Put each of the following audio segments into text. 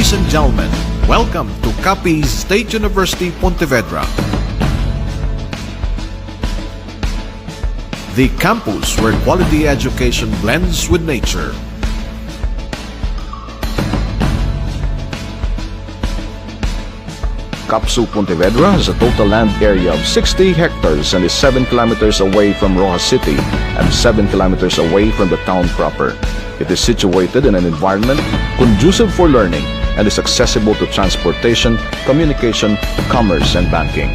Ladies and gentlemen, welcome to Capiz State University, Pontevedra. The campus where quality education blends with nature. Pagsubok, Pontevedra has a total land area of 60 hectares and is 7 kilometers away from Rojas City and 7 kilometers away from the town proper. It is situated in an environment conducive for learning and is accessible to transportation, communication, commerce, and banking.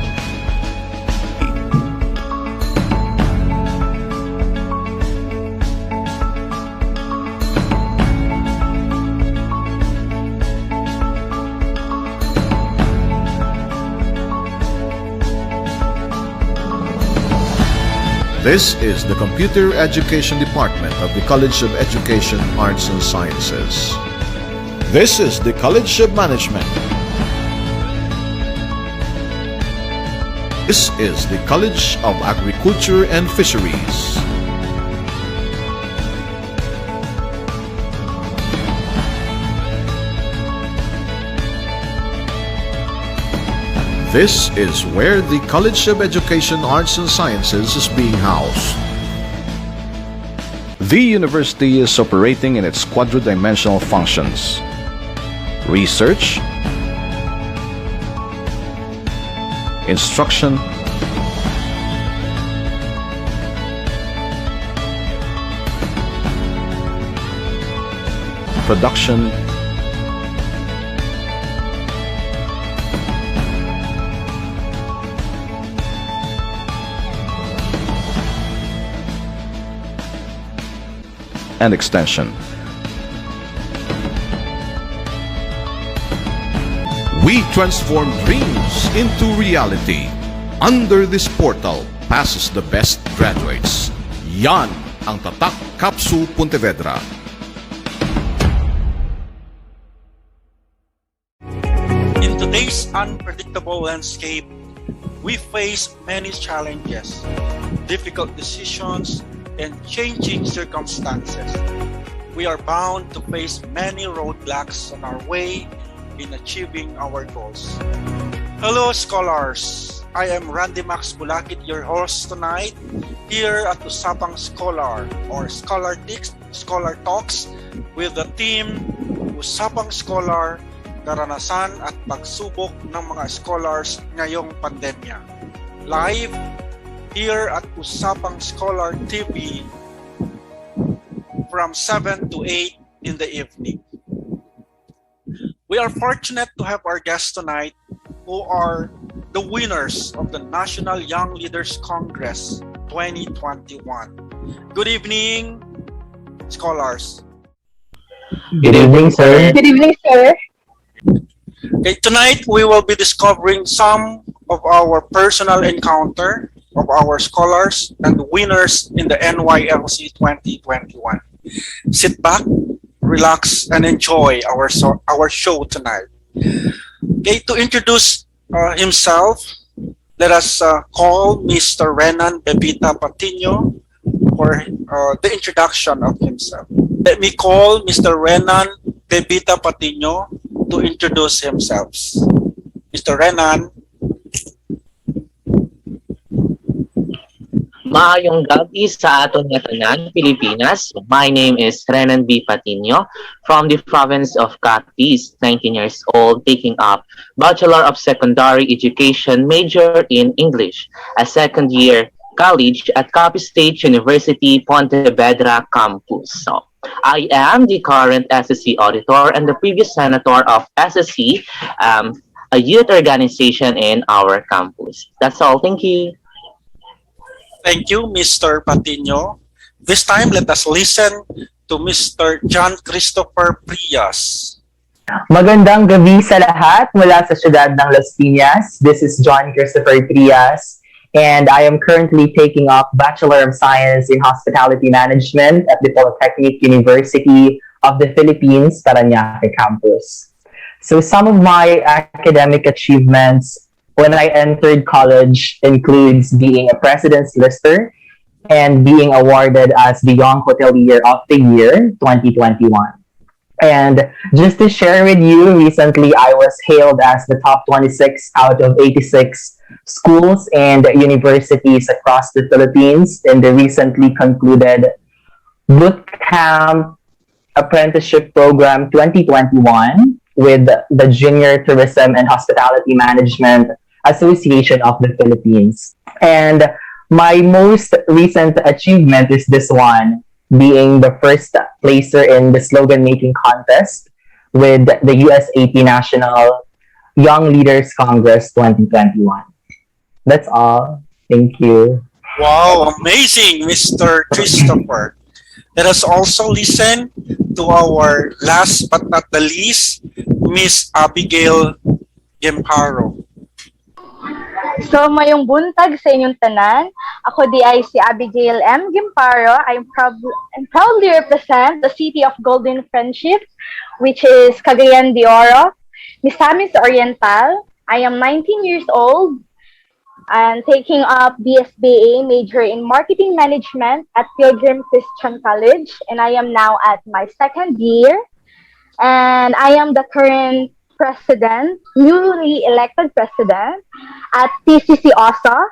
This is the Computer Education Department of the College of Education, Arts and Sciences. This is the College of Management. This is the College of Agriculture and Fisheries. This is where the College of Education, Arts and Sciences is being housed. The university is operating in its quadridimensional functions: research, instruction, production, and extension. We transform dreams into reality. Under this portal passes the best graduates. Yan ang tatak Pagsubok, Pontevedra. In today's unpredictable landscape, we face many challenges, difficult decisions, and changing circumstances. We are bound to face many roadblocks on our way in achieving our goals. Hello, scholars! I am Randy Max Bulakit, your host tonight, here at USAPang Iskolar, or Scholar Talks, with the team USAPang Scholar, Karanasan at Pagsubok ng mga scholars ngayong pandemya. Live here at USAPang Scholar TV from 7 to 8 in the evening. We are fortunate to have our guests tonight who are the winners of the National Young Leaders Congress 2021. Good evening, scholars. Good evening, sir. Good evening, sir. Okay, tonight we will be discovering some of our personal encounter of our scholars and winners in the NYLC 2021. Sit back, relax, and enjoy our show tonight. Okay, to introduce himself, let us call Mr. Renan Bebita Patino for the introduction of himself. Let me call Mr. Renan Bebita Patino to introduce himself. Mr. Renan. Maayong gabi sa aton nga tanan, Pilipinas. My name is Renan B. Patino from the province of Capiz, 19 years old, taking up Bachelor of Secondary Education major in English, a second-year college at Capiz State University, Pontevedra campus. So, I am the current SSC auditor and the previous senator of SSC, a youth organization in our campus. That's all. Thank you. Thank you, Mr. Patino. This time, let us listen to Mr. John Christopher Prias. Magandang gabi sa lahat mula sa siyudad ng Las Piñas. This is John Christopher Trias, and I am currently taking up Bachelor of Science in Hospitality Management at the Polytechnic University of the Philippines, Parañaque campus. So some of my academic achievements when I entered college includes being a President's Lister and being awarded as the Young Hotelier of the Year 2021. And just to share with you, recently I was hailed as the top 26 out of 86 schools and universities across the Philippines in the recently concluded Boot Camp Apprenticeship Program 2021 with the Junior Tourism and Hospitality Management Association of the Philippines. And my most recent achievement is this one, being the first placer in the slogan making contest with the USAP National Young Leaders Congress 2021. That's all. Thank you. Wow, amazing, Mr. Christopher. Let us also listen to our last but not the least, Miss Abigail Gemparo. So, mayong buntag sa inyong tanan. Ako di ay si Abigail M. Gimparo. I proudly represent the City of Golden Friendship, which is Cagayan de Oro, Misamis Oriental. I am 19 years old and taking up BSBA major in Marketing Management at Pilgrim Christian College, and I am now at my second year. And I am the current president, newly elected president at PCC OSA,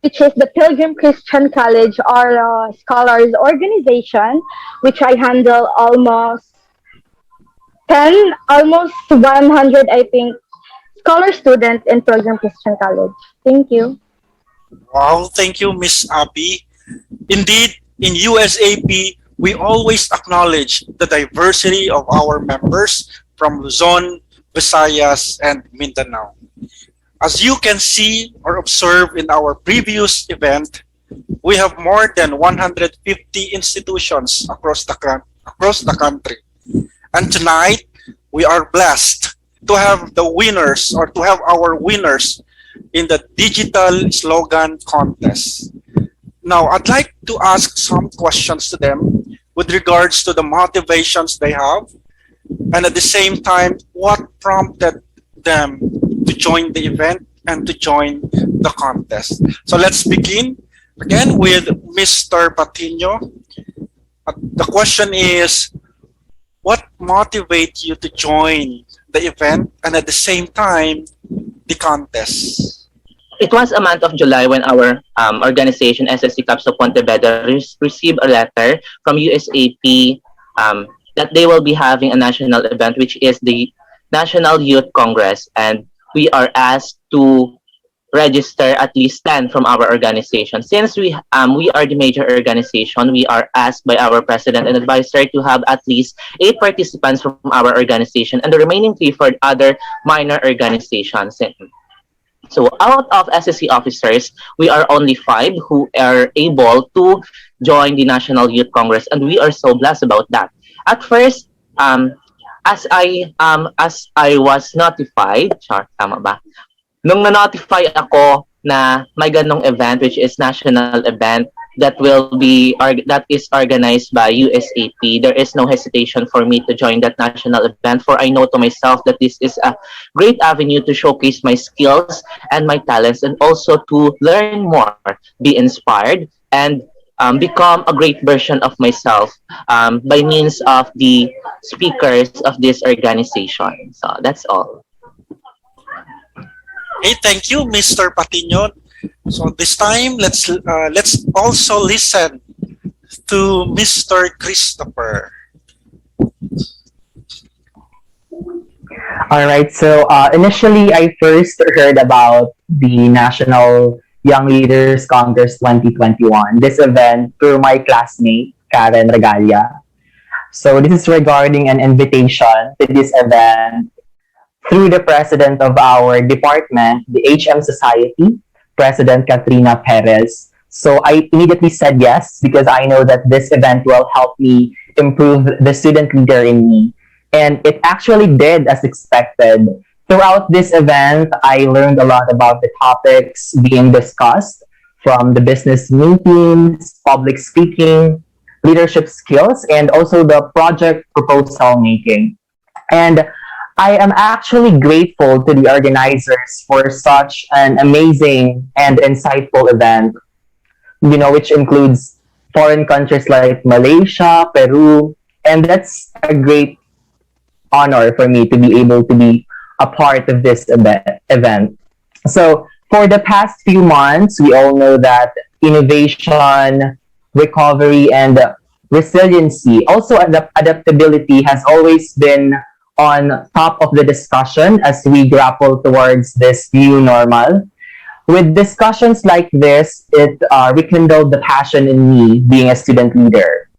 which is the Pilgrim Christian College or Scholars Organization, which I handle almost 100, I think, scholar students in Pilgrim Christian College. Thank you. Wow, thank you, Miss Abby. Indeed, in USAP, we always acknowledge the diversity of our members from Luzon, Visayas, and Mindanao. As you can see or observe in our previous event, we have more than 150 institutions across the country. And tonight, we are blessed to have the winners or to have our winners in the digital slogan contest. Now, I'd like to ask some questions to them with regards to the motivations they have, and at the same time, what prompted them to join the event and to join the contest. So let's begin again with Mr. Patino. The question is, what motivates you to join the event and at the same time, the contest? It was a month of July when our organization, SSC Capso Pontevedra, received a letter from USAP that they will be having a national event, which is the National Youth Congress. And we are asked to register at least 10 from our organization. Since we are the major organization, we are asked by our president and advisor to have at least 8 participants from our organization and the remaining 3 for other minor organizations. So out of SSC officers, we are only 5 who are able to join the National Youth Congress, and we are so blessed about that. At first, as I was notified, tama ba? Nung na-notify ako na may ganong event, which is national event that is organized by USAP, there is no hesitation for me to join that national event, for I know to myself that this is a great avenue to showcase my skills and my talents, and also to learn more, be inspired, and become a great version of myself by means of the speakers of this organization. So that's all. Okay, thank you, Mr. Patino. So this time, let's also listen to Mr. Christopher. All right. So initially, I first heard about the National Young Leaders Congress 2021, this event, through my classmate, Karen Regalia. So this is regarding an invitation to this event through the president of our department, the HM Society, President Katrina Perez. So I immediately said yes, because I know that this event will help me improve the student leader in me. And it actually did as expected. Throughout this event, I learned a lot about the topics being discussed, from the business meetings, public speaking, leadership skills, and also the project proposal making. And I am actually grateful to the organizers for such an amazing and insightful event, which includes foreign countries like Malaysia, Peru, and that's a great honor for me to be able to be a part of this event. So for the past few months, we all know that innovation, recovery, and resiliency, also adaptability, has always been on top of the discussion as we grapple towards this new normal. With discussions like this, it rekindled the passion in me being a student leader.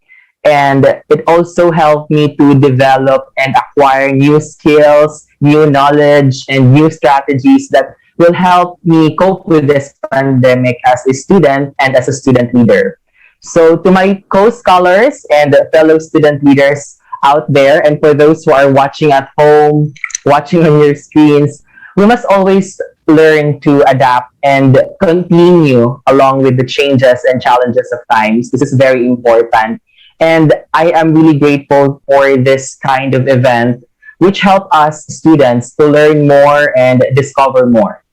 And it also helped me to develop and acquire new skills, new knowledge, and new strategies that will help me cope with this pandemic as a student and as a student leader. So, to my co scholars and fellow student leaders out there, and for those who are watching at home, watching on your screens, we must always learn to adapt and continue along with the changes and challenges of times. This is very important. And I am really grateful for this kind of event, which help us students to learn more and discover more.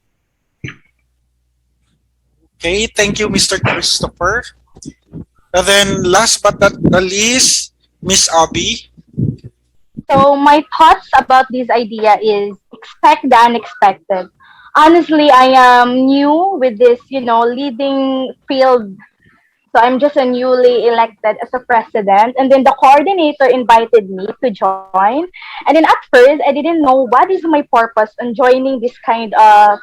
Okay, thank you, Mr. Christopher. And then last but not the least, Miss Abby. So my thoughts about this idea is expect the unexpected. Honestly, I am new with this, leading field. So I'm just a newly elected as a president. And then the coordinator invited me to join. And then at first, I didn't know what is my purpose on joining this kind of,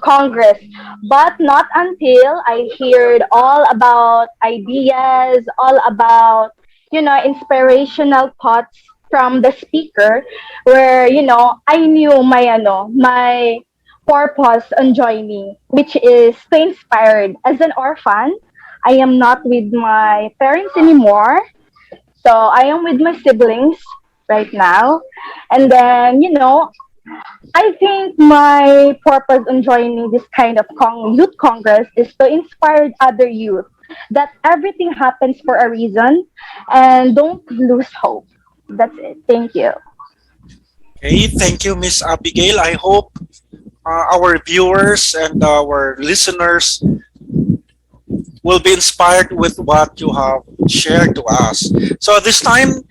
Congress. But not until I heard all about ideas, all about, inspirational thoughts from the speaker, where, I knew my purpose on joining, which is to inspire. As an orphan, I am not with my parents anymore. So I am with my siblings right now. And then, I think my purpose on joining this kind of youth congress is to inspire other youth that everything happens for a reason and don't lose hope. That's it. Thank you. Okay, thank you, Miss Abigail. I hope our viewers and our listeners will be inspired with what you have shared to us. So this time,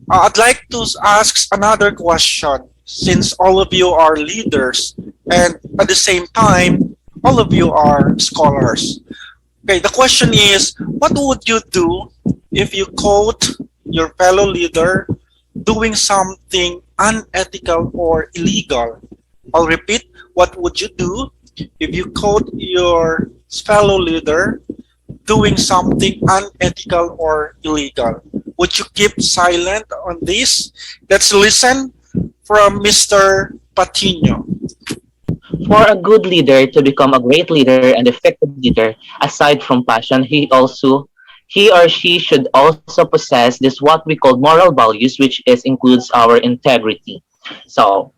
I'd like to ask another question. Since all of you are leaders and at the same time, all of you are scholars. Okay, the question is, what would you do if you caught your fellow leader doing something unethical or illegal? I'll repeat, what would you do if you caught your fellow leader doing something unethical or illegal? Would you keep silent on this? Let's listen from Mr. Patino. For a good leader to become a great leader and effective leader, aside from passion, he or she should also possess this what we call moral values, which includes our integrity. So,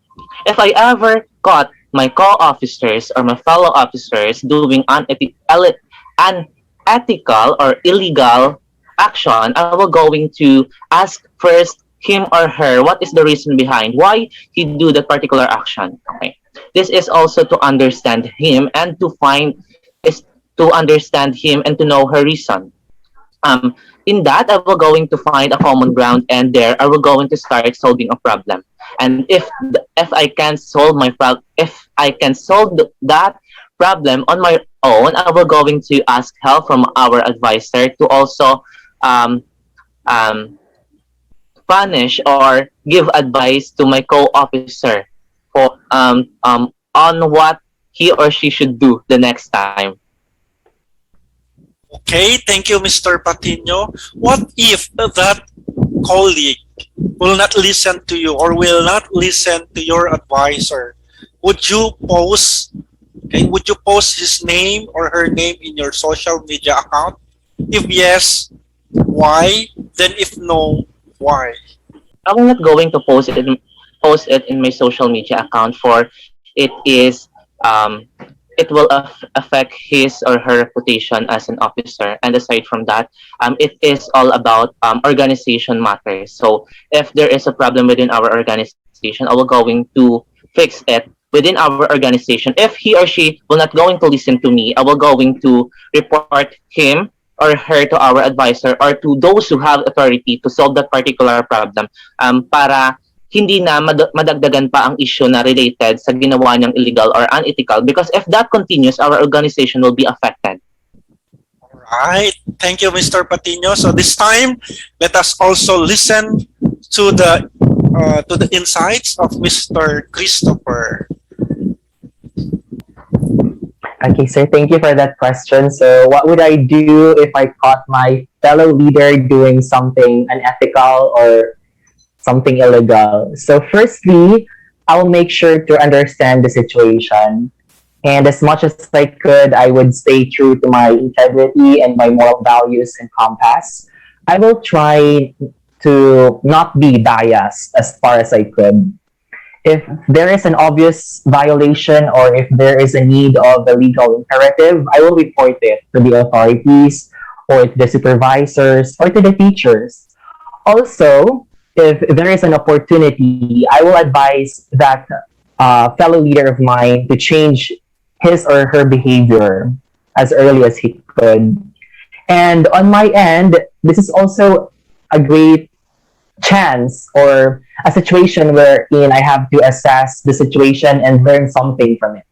if I ever caught my co-officers or my fellow officers doing unethical or illegal action, I will going to ask first him or her what is the reason behind why he do that particular action. Okay, this is also to understand him and to understand him and to know her reason. In that, I will going to find a common ground, and there I will going to start solving a problem. And if I can solve if I can solve that problem on my own, I will going to ask help from our advisor to also um, um, punish or give advice to my co-officer for on what he or she should do the next time. Okay, thank you, Mr. Patino. What if that colleague will not listen to you or will not listen to your advisor? Would you post, would you post his name or her name in your social media account? If yes, why? Then if no, why? I'm not going to post it in my social media account, for it is it will affect his or her reputation as an officer. And aside from that, it is all about organization matters. So if there is a problem within our organization, I will going to fix it within our organization. If he or she will not going to listen to me, I will going to report him or her to our advisor or to those who have authority to solve that particular problem, para hindi na madagdagan pa ang issue na related sa ginawa niyang illegal or unethical, because if that continues, our organization will be affected. Right. Thank you, Mr. Patino. So this time, let us also listen to the insights of Mr. Christopher. Okay, sir, thank you for that question. So, what would I do if I caught my fellow leader doing something unethical or something illegal? So, firstly, I'll make sure to understand the situation. And as much as I could, I would stay true to my integrity and my moral values and compass. I will try to not be biased as far as I could. If there is an obvious violation or if there is a need of a legal imperative, I will report it to the authorities or to the supervisors or to the teachers. Also, if there is an opportunity, I will advise that fellow leader of mine to change his or her behavior as early as he could. And on my end, this is also a great chance or a situation wherein I have to assess the situation and learn something from it.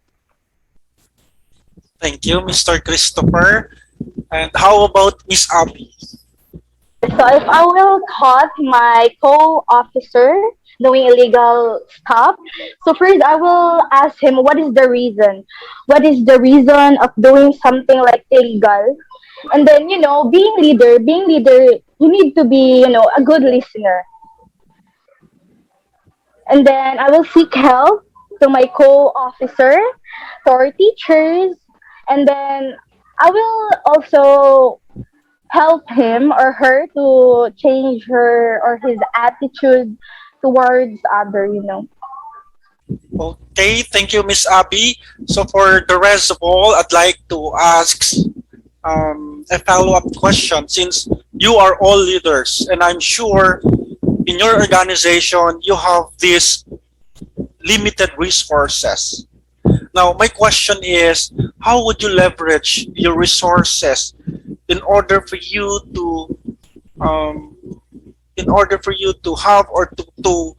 Thank you, Mr. Christopher. And how about Miss Abby? So if I will caught my co-officer doing illegal stuff, so first I will ask him what is the reason? What is the reason of doing something like illegal? And then, being leader, you need to be, a good listener. And then I will seek help to my co-officer, to our teachers, and then I will also help him or her to change her or his attitude towards other. Okay, thank you, Miss Abby. So for the rest of all, I'd like to ask a follow-up question, since you are all leaders and I'm sure in your organization you have these limited resources. Now my question is, how would you leverage your resources in order for you to have or to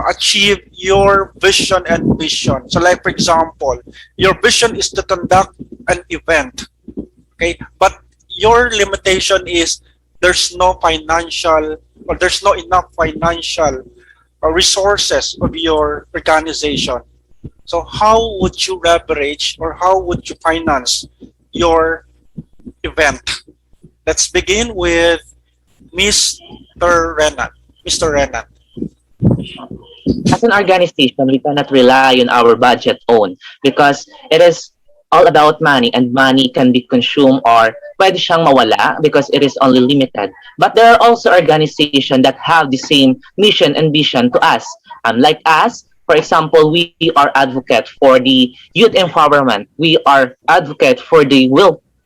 achieve your vision and mission? So like for example, your vision is to conduct an event. Okay, but your limitation is there's no financial or there's no enough financial resources of your organization. So how would you leverage or how would you finance your event? Let's begin with Mr. Renan. Mr. Renan. As an organization, we cannot rely on our budget own because it is all about money, and money can be consumed or pwede siyang mawala because it is only limited. But there are also organizations that have the same mission and vision to us. Like us, for example, we are advocate for the youth empowerment. We are advocate for the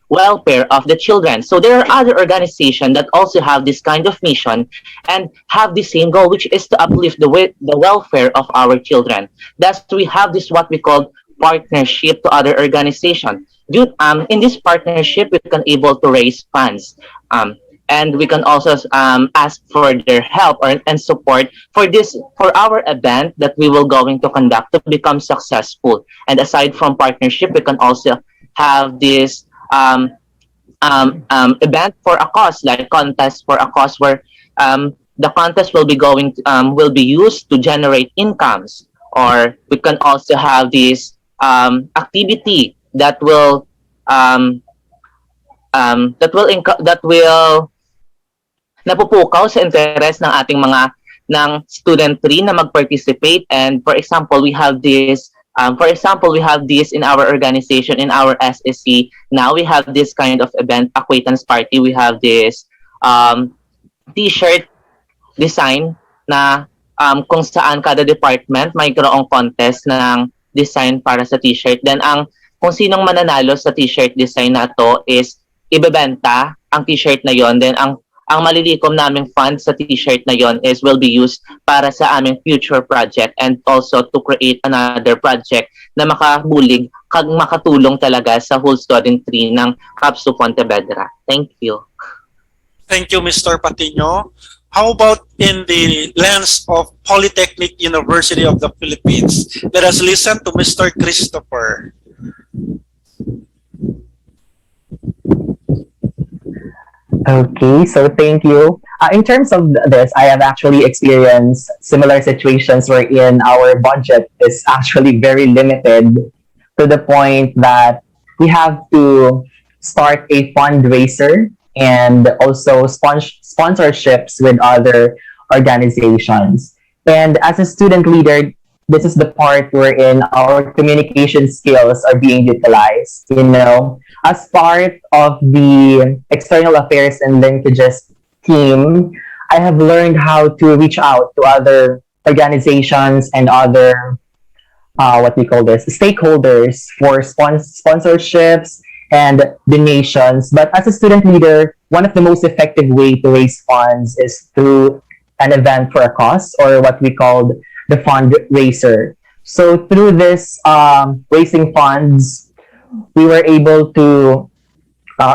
welfare of the children. So there are other organizations that also have this kind of mission and have the same goal, which is to uplift the welfare of our children. Thus, we have this what we call partnership to other organizations. In this partnership, we can able to raise funds, and we can also ask for their help and support for our event that we will going to conduct to become successful. And aside from partnership, we can also have this event for a cause, like contest for a cause, where the contest will be used to generate incomes. Or we can also have this activity that will napupukaw sa interest ng ating ng studentry na mag-participate. And for example, we have this in our organization, in our SSC. Now we have this kind of event, acquaintance party. We have this t-shirt design na kung saan kada department may mayroong contest ng design para sa t-shirt. Then kung sinong mananalo sa t-shirt design na to is ibebenta ang t-shirt na yon. Then ang malilikom naming fund sa t-shirt na yon will be used para sa aming future project and also to create another project na makabulig makatulong talaga sa whole student tree ng Kapsu Pontevedra. Thank you. Thank you, Mr. Patino. How about in the lens of Polytechnic University of the Philippines? Let us listen to Mr. Christopher. Okay, so thank you. In terms of this, I have actually experienced similar situations wherein our budget is actually very limited to the point that we have to start a fundraiser and also sponsorships with other organizations. And as a student leader, this is the part wherein our communication skills are being utilized. You know, as part of the external affairs and linkages team, I have learned how to reach out to other organizations and other what we call this stakeholders for sponsorships and donations. But as a student leader, one of the most effective way to raise funds is through an event for a cause, or what we called the fundraiser. So through this raising funds, we were able to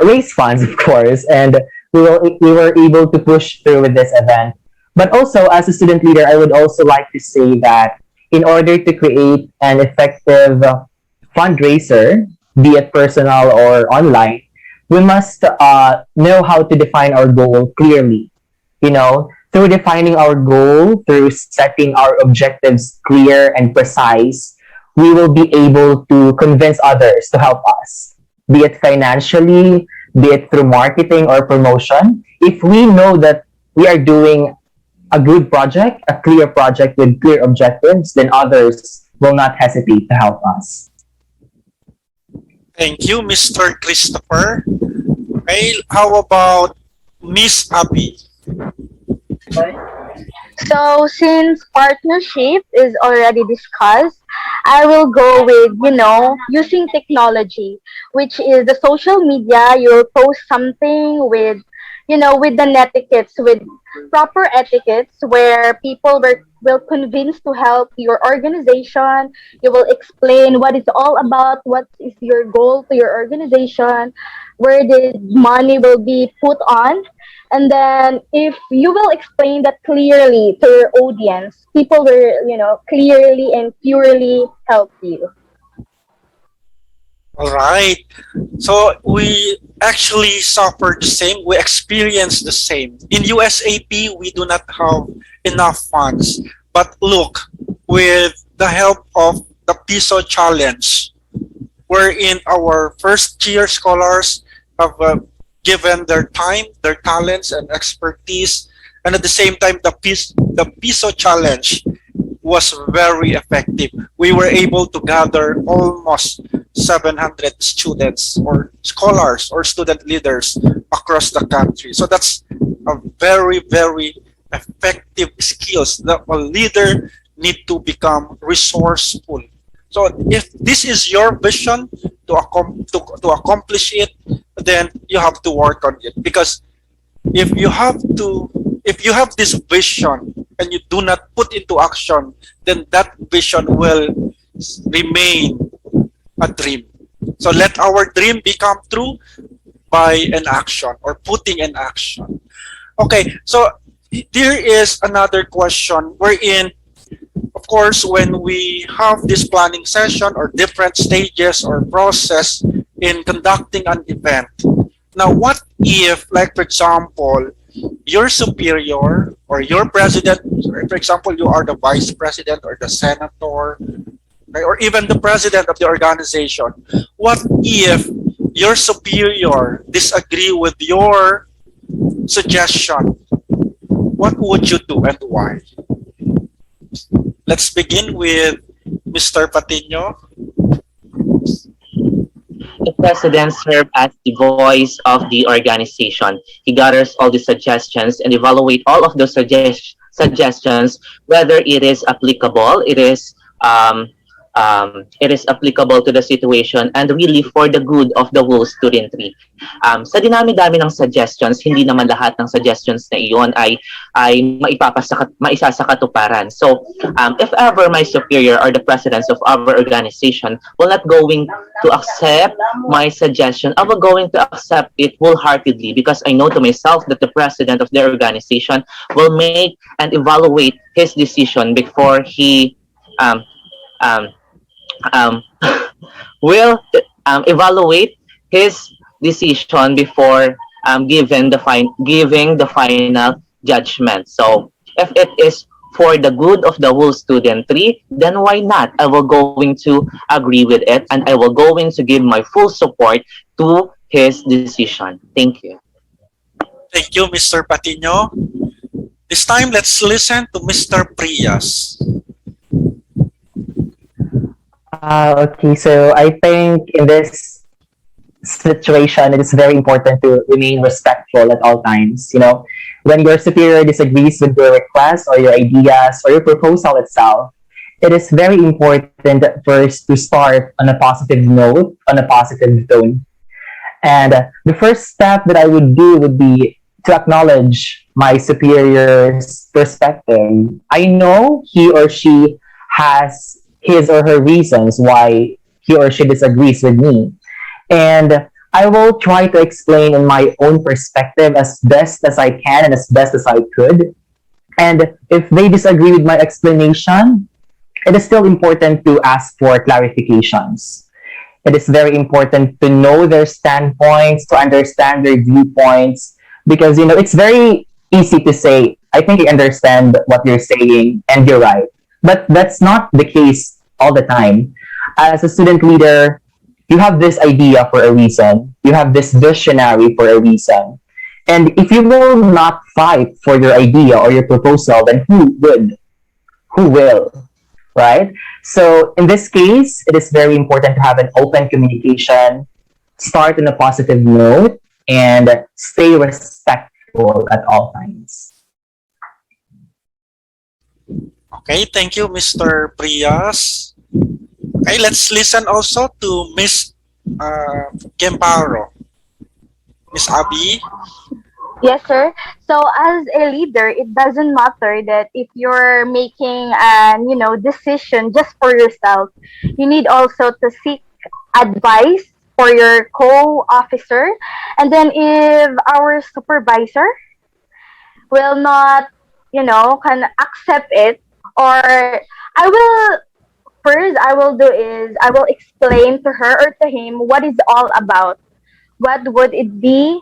raise funds, of course, and we were able to push through with this event. But also, as a student leader, I would also like to say that in order to create an effective fundraiser, be it personal or online, we must know how to define our goal clearly. You know, through defining our goal, through setting our objectives clear and precise, we will be able to convince others to help us, be it financially, be it through marketing or promotion. If we know that we are doing a good project, a clear project with clear objectives, then others will not hesitate to help us. Thank you, Mr. Christopher. Okay, how about Miss Abby? So since partnership is already discussed, I will go with, using technology, which is the social media. You'll post something with, with the etiquettes, with proper etiquettes where people will convince to help your organization. You will explain what it's all about, what is your goal to your organization, where the money will be put on. And then if you will explain that clearly to your audience, people will, clearly and purely help you. All right. So we actually suffered the same. We experienced the same. In USAP, we do not have enough funds. But look, with the help of the PISO challenge, wherein our first year scholars have given their time, their talents, and expertise, and at the same time, the PISO challenge was very effective. We were able to gather almost 700 students or scholars or student leaders across the country. So that's a very, very effective skills that a leader need to become resourceful. So if this is your vision to accomplish it, then you have to work on it. Because if you have this vision and you do not put into action, then that vision will remain a dream. So let our dream become true by an action or putting in action. Okay, so there is another question wherein, of course, when we have this planning session or different stages or process in conducting an event. Now, what if, like, for example, your superior or your president, for example, you are the vice president or the senator, okay, or even the president of the organization. What if your superior disagree with your suggestion? What would you do and why? Let's begin with Mr. Patino. The president serves as the voice of the organization. He gathers all the suggestions and evaluate all of those suggestions, whether it is applicable, it is it is applicable to the situation and really for the good of the whole studentry. Sa dinami-dami ng suggestions, hindi naman lahat ng suggestions na iyon ay maisa sa katuparan. So, if ever my superior or the presidents of our organization will not going to accept my suggestion, I will going to accept it wholeheartedly because I know to myself that the president of their organization will make and evaluate his decision before he will evaluate his decision before giving the final judgment. So if it is for the good of the whole studentry, then why not? I will going to agree with it and I will going to give my full support to his decision. Thank you. Thank you, Mr. Patino. This time, let's listen to Mr. Prias. Okay, so I think in this situation, it is very important to remain respectful at all times. You know, when your superior disagrees with your request or your ideas or your proposal itself, it is very important first to start on a positive note, on a positive tone. And the first step that I would do would be to acknowledge my superior's perspective. I know he or she has his or her reasons why he or she disagrees with me. And I will try to explain in my own perspective as best as I can and as best as I could. And if they disagree with my explanation, it is still important to ask for clarifications. It is very important to know their standpoints, to understand their viewpoints, because, you know, it's very easy to say, I think I understand what you're saying and you're right. But that's not the case all the time. As a student leader, you have this idea for a reason. You have this visionary for a reason. And if you will not fight for your idea or your proposal, then who would? Who will? Right? So in this case, it is very important to have an open communication, start on a positive note, and stay respectful at all times. Okay, thank you, Mr. Prias. Okay, let's listen also to Miss Gemparo. Miss Abby. Yes, sir. So as a leader, it doesn't matter that if you're making an, decision just for yourself. You need also to seek advice for your co-officer. And then if our supervisor will not, can accept it, or I will do is I will explain to her or to him what it's all about. What would it be?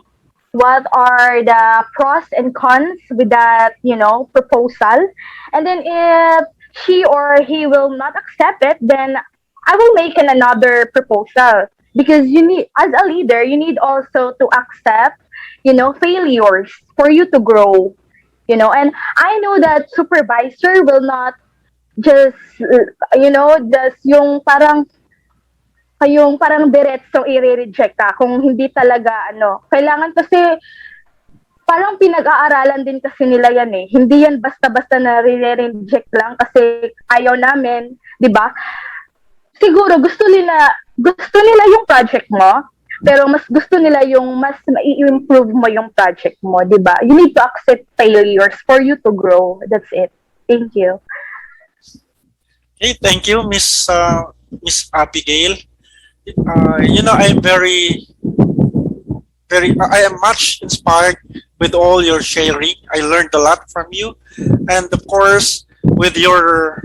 What are the pros and cons with that, proposal? And then if she or he will not accept it, then I will make another proposal. Because you need, as a leader, you need also to accept, failures for you to grow. And I know that supervisor will not just, just yung parang diretsong i-reject ka kung hindi talaga kailangan kasi parang pinag-aaralan din kasi nila yan eh. Hindi yan basta-basta na reject lang kasi ayaw namin, 'di ba? Siguro gusto nila yung project mo, pero mas gusto nila yung mas mai-improve mo yung project mo, 'di ba? You need to accept failures for you to grow. That's it. Thank you. Okay, thank you, Miss Abigail. I'm I am much inspired with all your sharing. I learned a lot from you, and of course, with your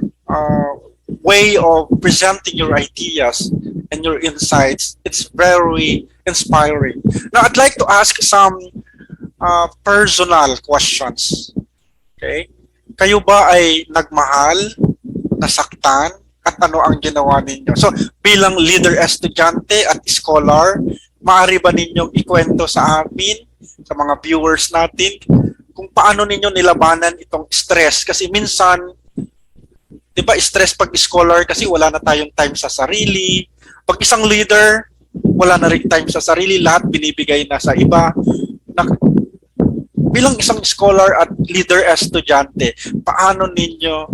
way of presenting your ideas and your insights, it's very inspiring. Now, I'd like to ask some personal questions. Okay, kayo ba ay nagmahal, nasaktan, at ano ang ginawa ninyo? So, bilang leader estudyante at Iskolar, maaari ba ninyong ikwento sa amin, sa mga viewers natin, kung paano ninyo nilabanan itong stress? Kasi minsan, di ba, stress pag Iskolar kasi wala na tayong time sa sarili. Pag isang leader, wala na rin time sa sarili, lahat binibigay na sa iba. Bilang isang Iskolar at leader estudyante, paano ninyo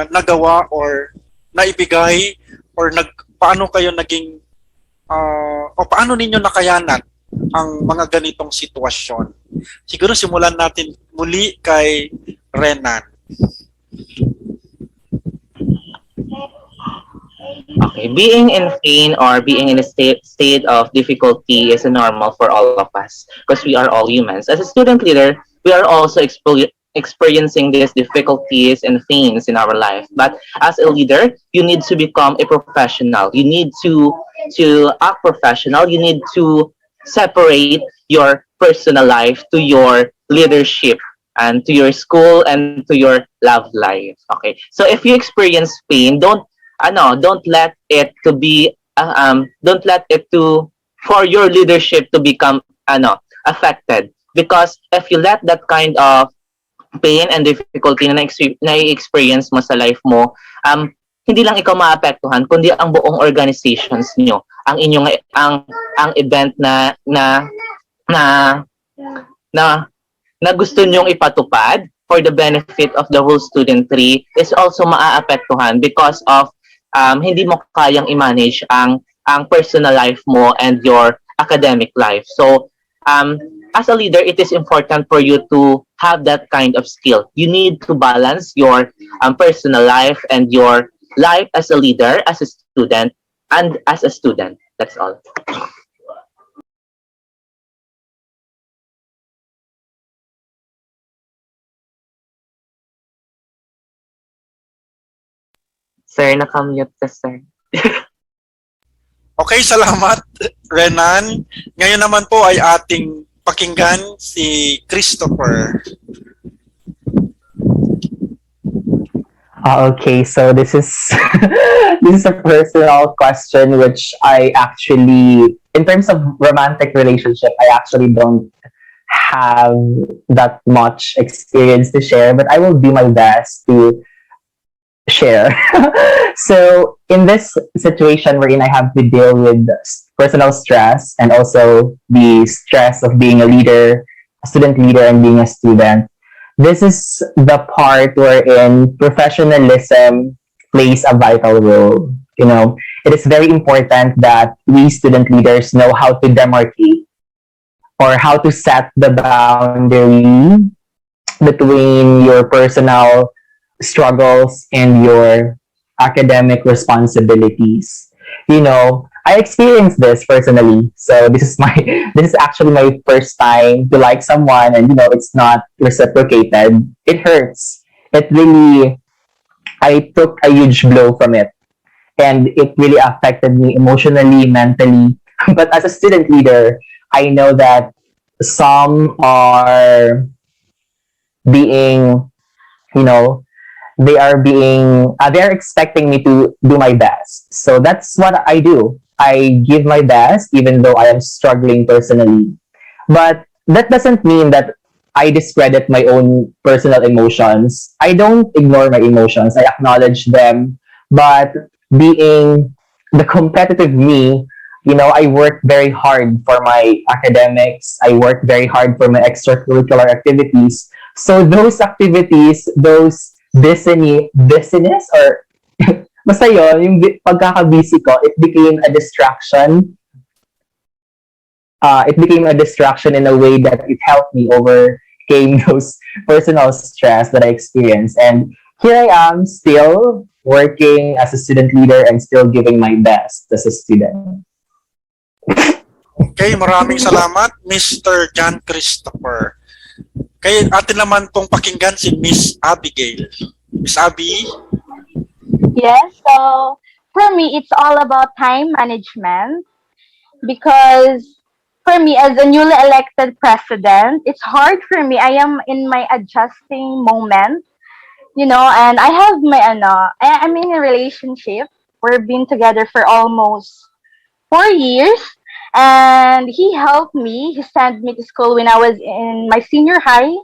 nagawa or naibigay or paano kayo naging o paano ninyo nakayanan ang mga ganitong sitwasyon? Siguro simulan natin muli kay Renan. Okay, being in pain or being in a state of difficulty is normal for all of us because we are all humans. As a student leader, we are also experiencing these difficulties and pains in our life. But as a leader, you need to become a professional. You need to act professional. You need to separate your personal life to your leadership and to your school and to your love life. Okay. So if you experience pain, don't let it to be don't let it to for your leadership to become affected, because if you let that kind of pain and difficulty na experience mo sa life mo, hindi lang ikaw maapektuhan kundi ang buong organizations niyo, ang inyong ang event na na na gusto nyong ipatupad for the benefit of the whole studentry is also maaapektuhan because of hindi mo kayang i-manage ang personal life mo and your academic life. So as a leader, it is important for you to have that kind of skill. You need to balance your personal life and your life as a leader, as a student, and as a student. That's all. Sir, nakamute ka, sir. Okay, salamat Renan. Ngayon naman po ay ating pakinggan si Christopher. Okay, so this is this is a personal question which I actually, in terms of romantic relationship, I actually don't have that much experience to share, but I will do my best to share. So in this situation wherein I have to deal with personal stress and also the stress of being a leader, a student leader, and being a student, this is the part wherein professionalism plays a vital role. You know, it is very important that we student leaders know how to demarcate or how to set the boundary between your personal struggles and your academic responsibilities. You know, I experienced this personally. So this is actually my first time to like someone, and you know it's not reciprocated. It hurts. It really, I took a huge blow from it, and it really affected me emotionally, mentally. But as a student leader, I know that some are being, you know, they're expecting me to do my best. So that's what I do. I give my best even though I am struggling personally. But that doesn't mean that I discredit my own personal emotions. I don't ignore my emotions. I acknowledge them. But being the competitive me, you know, I work very hard for my academics. I work very hard for my extracurricular activities. So those activities, those business or basta yun, yung pagkaka-busy ko, it became a distraction. It became a distraction in a way that it helped me overcame those personal stress that I experienced. And here I am still working as a student leader and still giving my best as a student. Okay, maraming salamat Mr. John Christopher. Kaya atin naman pong pakinggan si Miss Abigail. Miss Abby? Yes, so for me, it's all about time management because for me, as a newly elected president, it's hard for me. I am in my adjusting moment, you know, and I have I'm in a relationship. We've been together for almost 4 years, and he helped me. He sent me to school when I was in my senior high.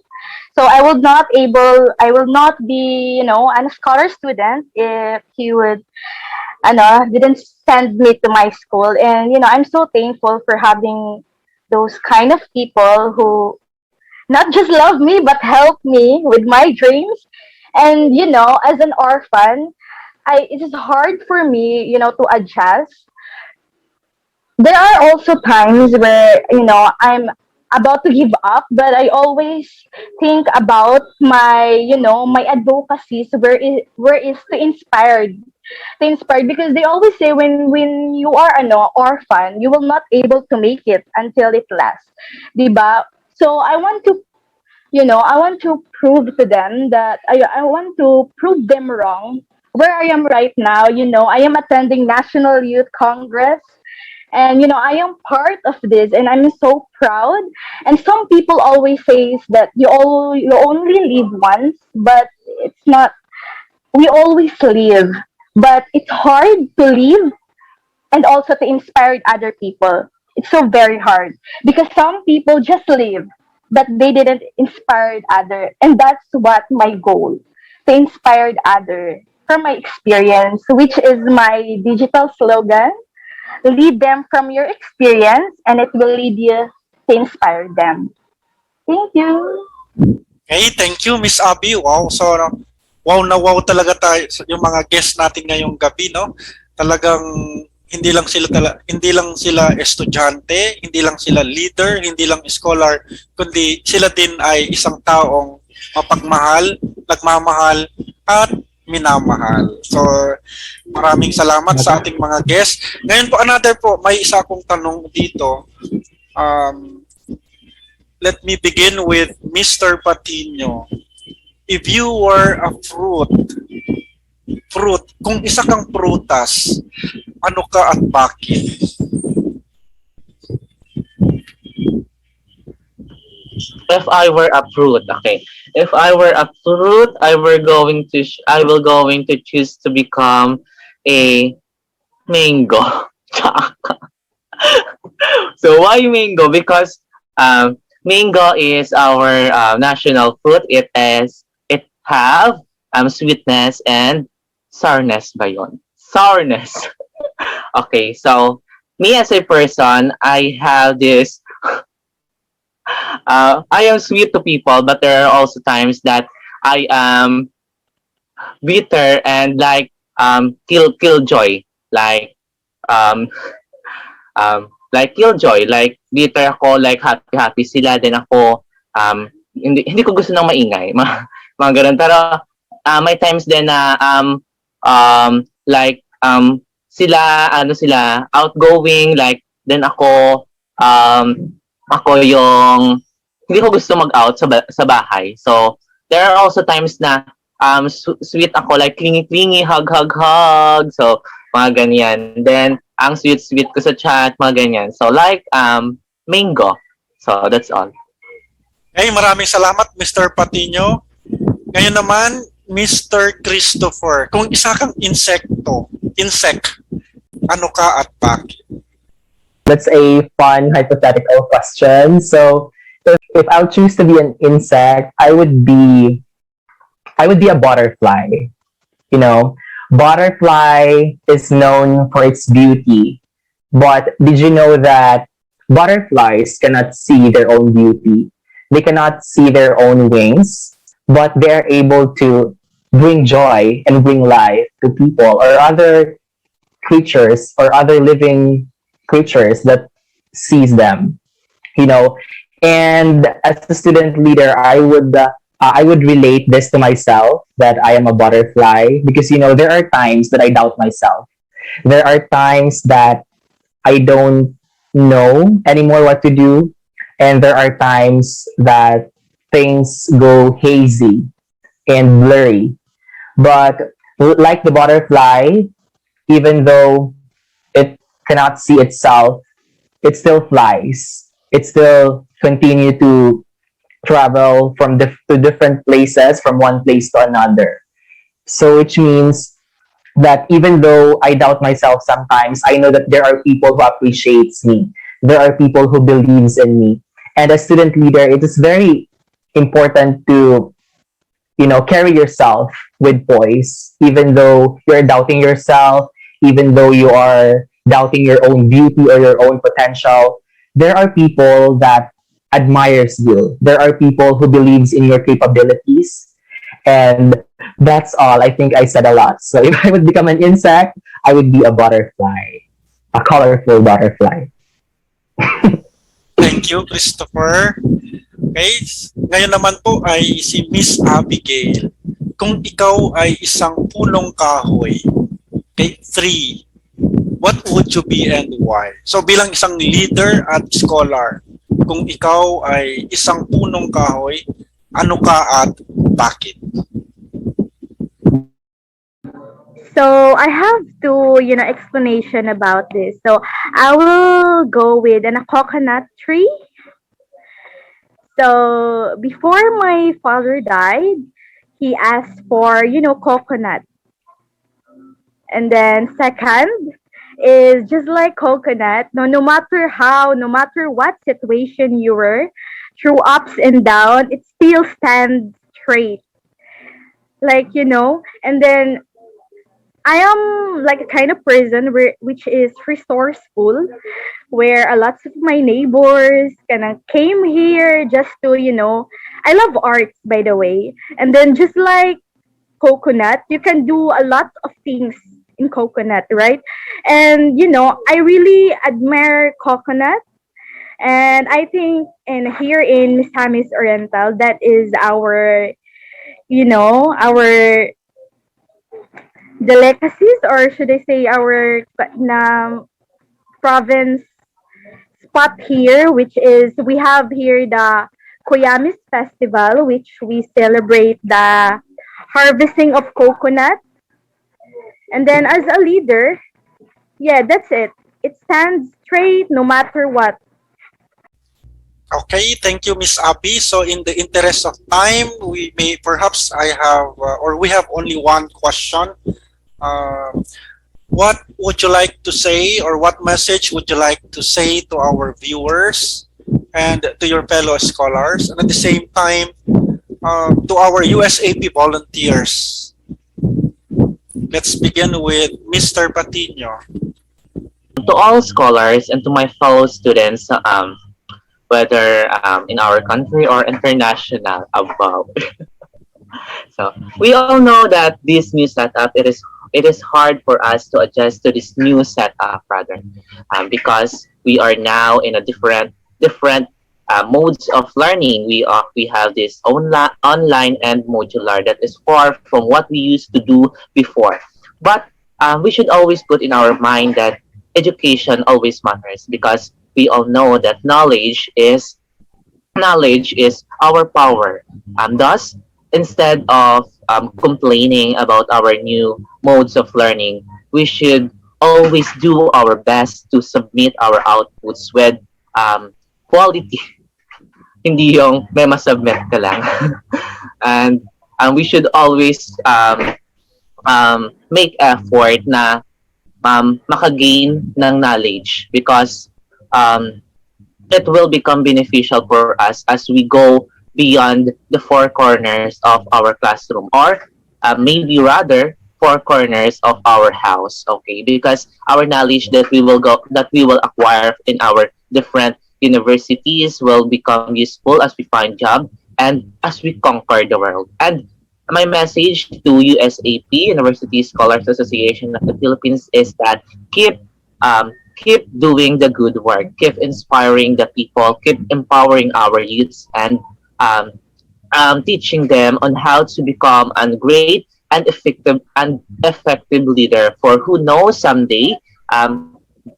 So I will not be, you know, a scholar student if he would, didn't send me to my school. And, you know, I'm so thankful for having those kind of people who not just love me, but help me with my dreams. And, you know, as an orphan, it is hard for me, to adjust. There are also times where, I'm about to give up, but I always think about my advocacies, where is to inspire, because they always say when you are an orphan, you will not able to make it until it lasts, diba? So I want to prove to them that I want to prove them wrong. Where I am right now, I am attending National Youth Congress, and I am part of this, and I'm so proud. And some people always say that you only live once, but it's not. We always live, but it's hard to live and also to inspire other people. It's so very hard because some people just live, but they didn't inspire other, and that's what my goal, to inspire other from my experience, which is my digital slogan. Lead them from your experience, and it will lead you to inspire them. Thank you. Okay, thank you, Miss Abby. Wow, so wow na wow talaga tayo yung mga guests natin ngayong gabi, no? Talagang hindi lang sila estudyante, hindi lang sila leader, hindi lang scholar, kundi sila din ay isang taong mapagmahal, nagmamahal at minamahal. So, maraming salamat sa ating mga guests. Ngayon po, may isa akong tanong dito. Let me begin with Mr. Patino. If you were a fruit, kung isa kang prutas, ano ka at bakit? If I were a fruit, okay. If I were a fruit, I will going to choose to become a mango. So why mango? Because mango is our national fruit. It have sweetness and sourness ba yun? Sourness. Okay, so me as a person, I have this I am sweet to people, but there are also times that I am bitter and killjoy, um killjoy, like bitter ako, like happy sila, then ako hindi ko gusto ng maingay, mga ganun. Pero may times din na sila outgoing, like then ako yung hindi ko gusto mag-out sa bahay. So there are also times na sweet ako, like clingy, hug. So mga ganyan. Then ang sweet ko sa chat, mga ganyan. So mango. So that's all. Hey, maraming salamat, Mr. Patino. Ngayon naman, Mr. Christopher, kung isa kang insect, ano ka at bakit? That's a fun hypothetical question. So if I'll choose to be an insect, I would be a butterfly. Butterfly is known for its beauty. But did you know that butterflies cannot see their own beauty? They cannot see their own wings, but they're able to bring joy and bring life to people or other creatures or other living creatures that sees them. And as a student leader, I would relate this to myself, that I am a butterfly, because there are times that I doubt myself. There are times that I don't know anymore what to do, and there are times that things go hazy and blurry. But like the butterfly, even though it cannot see itself, it still flies. It still continue to travel to different places, from one place to another. So which means that even though I doubt myself sometimes, I know that there are people who appreciates me. There are people who believes in me. And as student leader, it is very important to carry yourself with poise, even though you're doubting yourself, even though you are doubting your own beauty or your own potential. There are people that admires you. There are people who believes in your capabilities. And that's all. I think I said a lot. So if I would become an insect, I would be a butterfly, a colorful butterfly. Thank you, Christopher. Okay, ngayon naman po ay si Miss Abigail. Kung ikaw ay isang punong kahoy, okay, three, what would you be and why? So bilang isang leader at scholar, kung ikaw ay isang punong kahoy, ano ka at bakit? So I have to, explanation about this. So I will go with a coconut tree. So before my father died, he asked for, coconut. And then second is just like coconut, no matter how, no matter what situation you were, through ups and downs, it still stands straight. Like, and then I am like a kind of person which is resourceful, where a lot of my neighbors kind of came here just to, I love arts, by the way. And then just like coconut, you can do a lot of things in coconut, right? And, I really admire coconut. And I think here in Misamis Oriental, that is our, our delicacies, or should I say our province spot here, which is we have here the Kuyamis Festival, which we celebrate the harvesting of coconut. And then as a leader, yeah, that's it. It stands straight no matter what. Okay, thank you, Miss Abby. So in the interest of time, we may perhaps I have or we have only one question. Uh, what would you like to say, or what message would you like to say to our viewers and to your fellow scholars, and at the same time to our USAP volunteers? Let's begin with Mr. Patino. To all scholars and to my fellow students, whether in our country or international above. So we all know that this new setup, it is hard for us to adjust to this new setup rather, because we are now in a different modes of learning. We have this online and modular that is far from what we used to do before. But we should always put in our mind that education always matters, because we all know that knowledge is our power. Thus, instead of complaining about our new modes of learning, we should always do our best to submit our outputs with quality. Hindi yung may masubmit ka lang. And we should always make effort na makagain ng knowledge, because it will become beneficial for us as we go beyond the four corners of our classroom, or maybe rather four corners of our house. Okay, because our knowledge that we will acquire in our different universities will become useful as we find job and as we conquer the world. And my message to USAP, University Scholars Association of the Philippines, is that keep doing the good work, keep inspiring the people, keep empowering our youths, and teaching them on how to become a great and effective leader. For who knows, someday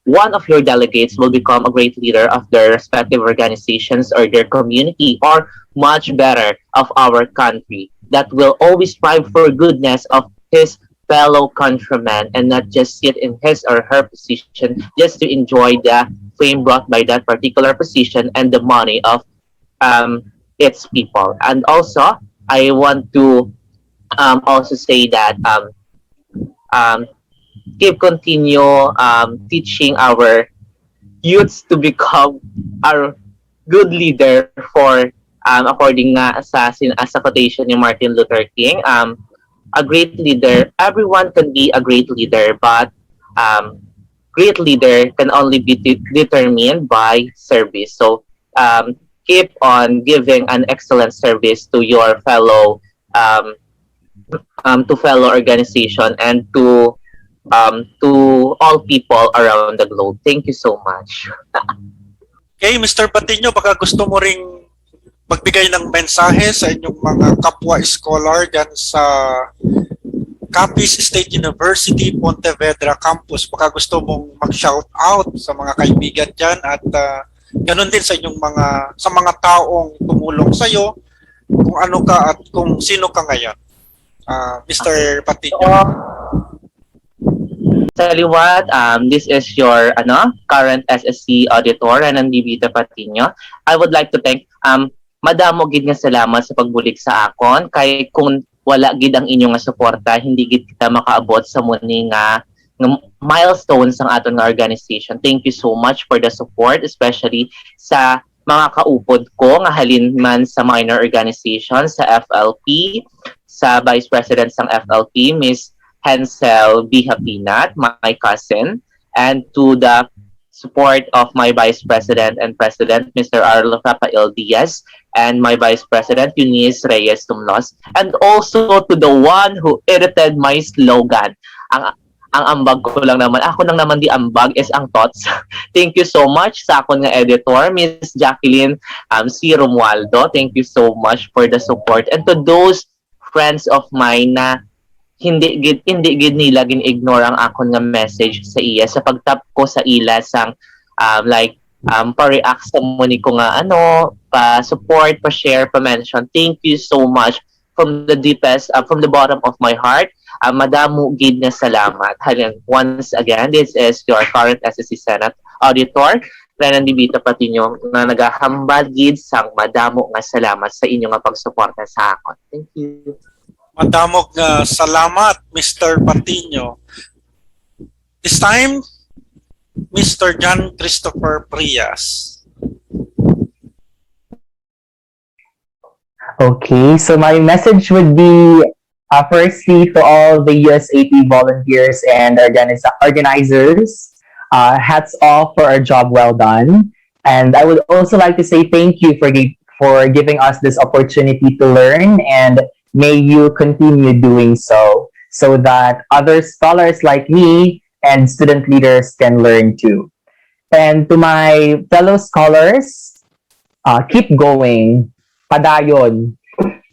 one of your delegates will become a great leader of their respective organizations or their community, or much better, of our country, that will always strive for goodness of his fellow countrymen, and not just sit in his or her position just to enjoy the fame brought by that particular position and the money of its people. And also, I want to also say that continue teaching our youths to become a good leader, for according nga sa quotation ni Martin Luther King, a great leader, everyone can be a great leader, but great leader can only be determined by service. So keep on giving an excellent service to your fellow to fellow organization and to all people around the globe. Thank you so much. Okay, Mr. Patino, baka gusto mo ring magbigay ng mensahe sa inyong mga kapwa scholar dyan sa Capiz State University, Pontevedra Campus. Baka gusto mong mag-shout out sa mga kaibigan dyan at ganun din sa inyong mga taong tumulong sa iyo, kung ano ka at kung sino ka ngayon. Mr. Patino. Tell you what, this is your current SSC auditor, Renan Divita Patino. I would like to thank madamo gid nga salamat sa pagbulik sa akon, kay kung wala gid ang inyong nga suporta, hindi gid kita makaabot sa muni nga milestones ng aton nga organization. Thank you so much for the support, especially sa mga kaupod ko nga halin man sa minor organization, sa FLP, sa Vice President ng FLP, Miss Hansel Bihapinat, my cousin, and to the support of my Vice President and President, Mr. Arlo Rafael Diaz, and my Vice President, Eunice Reyes Tumlos, and also to the one who edited my slogan. Ang ambag ko lang naman, ako lang naman di ambag is ang thoughts. Thank you so much sa akon nga editor, Miss Jacqueline C. Romualdo. Thank you so much for the support. And to those friends of mine na hindi gid nila gin-ignore ang akon nga message sa iya sa pagtap ko sa ila sang pa-react sa muni ko nga pa-support, pa-share, pa-mention. Thank you so much from the deepest, from the bottom of my heart. Madamo gid nga salamat. Once again, this is your current SSC Senate Auditor, Renan Divita Patino, na nagahambal gid sang madamo nga salamat sa inyo nga pagsuporta sa akon. Thank you. Madamog salamat, Mr. Patino. This time, Mr. John Christopher Prias. Okay, so my message would be firstly to all the USAP volunteers and organizers, hats off for a job well done. And I would also like to say thank you for giving us this opportunity to learn, and may you continue doing so that other scholars like me and student leaders can learn too. And to my fellow scholars, keep going, padayon,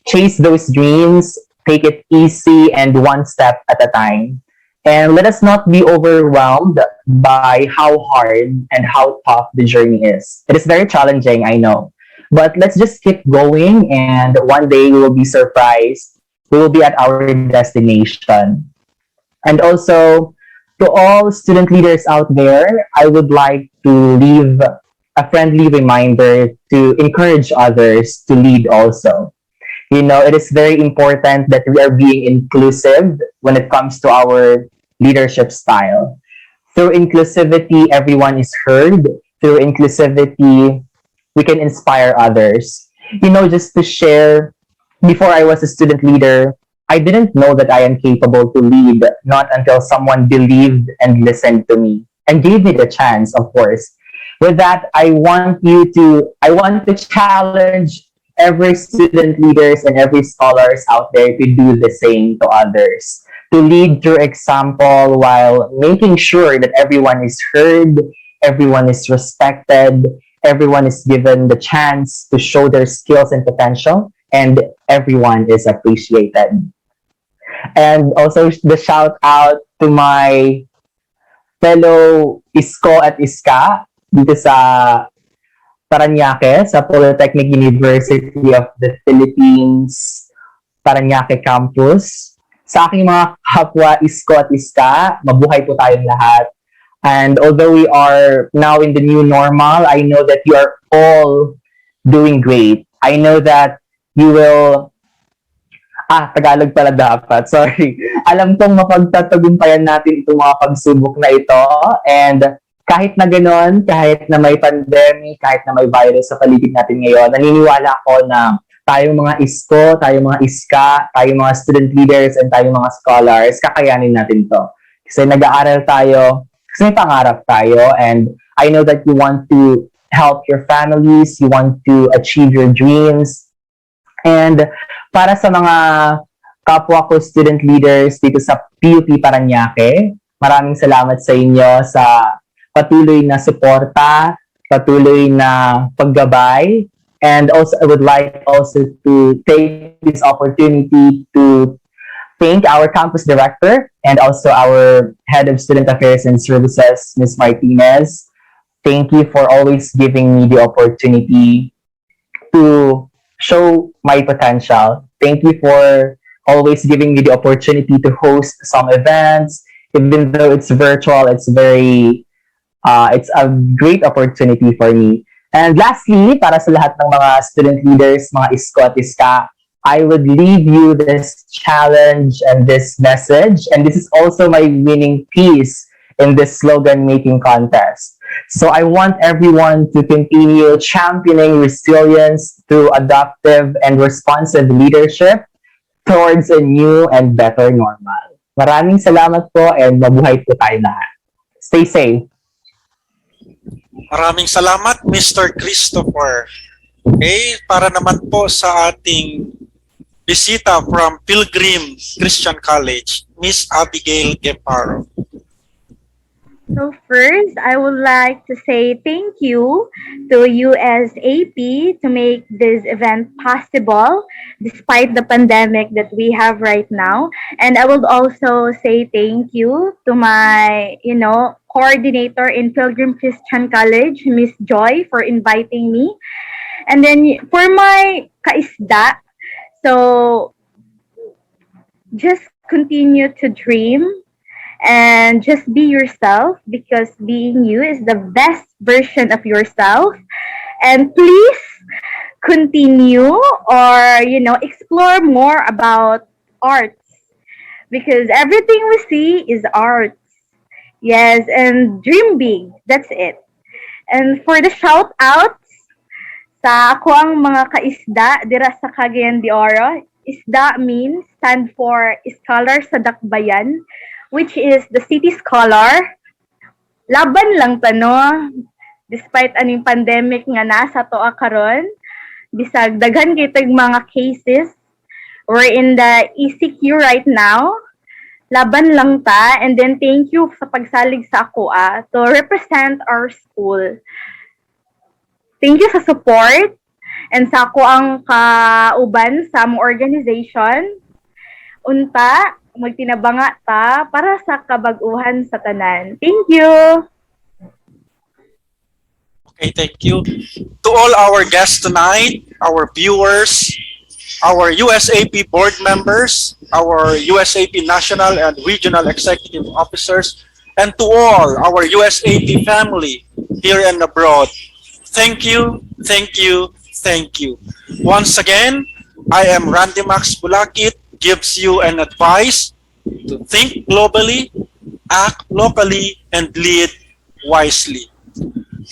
chase those dreams, take it easy and one step at a time. And let us not be overwhelmed by how hard and how tough the journey is. It is very challenging, I know. But let's just keep going, and one day we will be surprised. We will be at our destination. And also, to all student leaders out there, I would like to leave a friendly reminder to encourage others to lead also. You know, it is very important that we are being inclusive when it comes to our leadership style. Through inclusivity, everyone is heard. Through inclusivity, we can inspire others. You know, just to share, before I was a student leader, I didn't know that I am capable to lead, not until someone believed and listened to me and gave me the chance, of course. With that, I want to challenge every student leaders and every scholars out there to do the same to others, to lead through example while making sure that everyone is heard, everyone is respected, everyone is given the chance to show their skills and potential, and everyone is appreciated. And also the shout out to my fellow Isko at Iska dito sa Paranaque, sa Polytechnic University of the Philippines, Paranaque Campus. Sa aking mga kapwa Isko at Iska, mabuhay po tayong lahat. And although we are now in the new normal, I know that you are all doing great. I know that you will... Tagalog pala dapat. Sorry. Alam kong mapagtatagumpayan natin itong mga pagsubok na ito. And kahit na gano'n, kahit na may pandemic, kahit na may virus sa paligid natin ngayon, naniniwala ako na tayong mga ISKO, tayong mga ISKA, tayong mga student leaders, and tayong mga scholars, kakayanin natin to. Kasi nag-aaral tayo, kasi may pangarap tayo, and I know that you want to help your families, you want to achieve your dreams, and para sa mga kapwa ko student leaders dito sa PUP Parañaque. Maraming salamat sa inyo sa patuloy na suporta, patuloy na paggabay. And also, I would like also to take this opportunity to thank our campus director and also our head of student affairs and services, Ms. Martinez. Thank you for always giving me the opportunity to show my potential. Thank you for always giving me the opportunity to host some events. Even though it's virtual, it's a great opportunity for me. And lastly, para sa lahat ng mga student leaders, mga isko at iska, I would leave you this challenge and this message. And this is also my winning piece in this slogan making contest. So I want everyone to continue championing resilience through adaptive and responsive leadership towards a new and better normal. Maraming salamat po and mabuhay po tayo lahat. Stay safe. Maraming salamat, Mr. Christopher. Okay, para naman po sa ating bisita from Pilgrim Christian College, Miss Abigail Geparo. So first, I would like to say thank you to USAP to make this event possible despite the pandemic that we have right now. And I would also say thank you to my, coordinator in Pilgrim Christian College, Miss Joy, for inviting me. And then for my kaisda, so just continue to dream and just be yourself, because being you is the best version of yourself. And please continue or, explore more about arts, because everything we see is art. Yes, and dream big. That's it. And for the shout outs, sa ako ang mga kaisda dira sa Cagayan de Oro, isda means stand for Iskolar sa Dakbayan, which is the city scholar. Laban lang tano, despite aning pandemic nga nasa toa karon, bisag daghan kitag mga cases, we're in the ECQ right now. Laban lang ta, and then thank you sa pagsalig sa ako to represent our school. Thank you sa support and sa ako ang kauban sa among organization. Unta, magtinabanga ta para sa kabag-uhan sa tanan. Thank you! Okay, thank you. To all our guests tonight, our viewers, our USAP board members, our USAP national and regional executive officers, and to all our USAP family here and abroad, thank you, thank you, thank you. Once again, I am Randy Max Bulakit, gives you an advice to think globally, act locally, and lead wisely.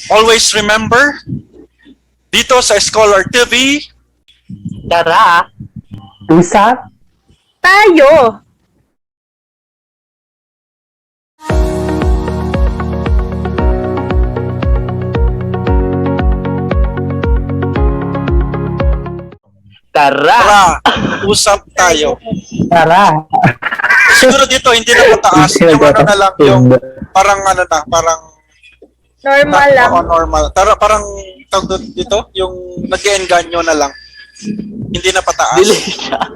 Always remember, dito sa Iskolar TV, Tara! Usap Tayo! Tara! tara, usap tayo. tara. Siguro dito hindi na mataas, yung ano na lang, yung parang Normal lang. normal. Tara, parang tawag dito, yung nag-e-enganyo na lang. Hindi na pataas.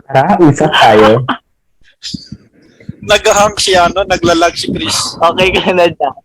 Tara, usap tayo. Nag-hang siya, no? Naglalag si Chris. Okay ka na dyan.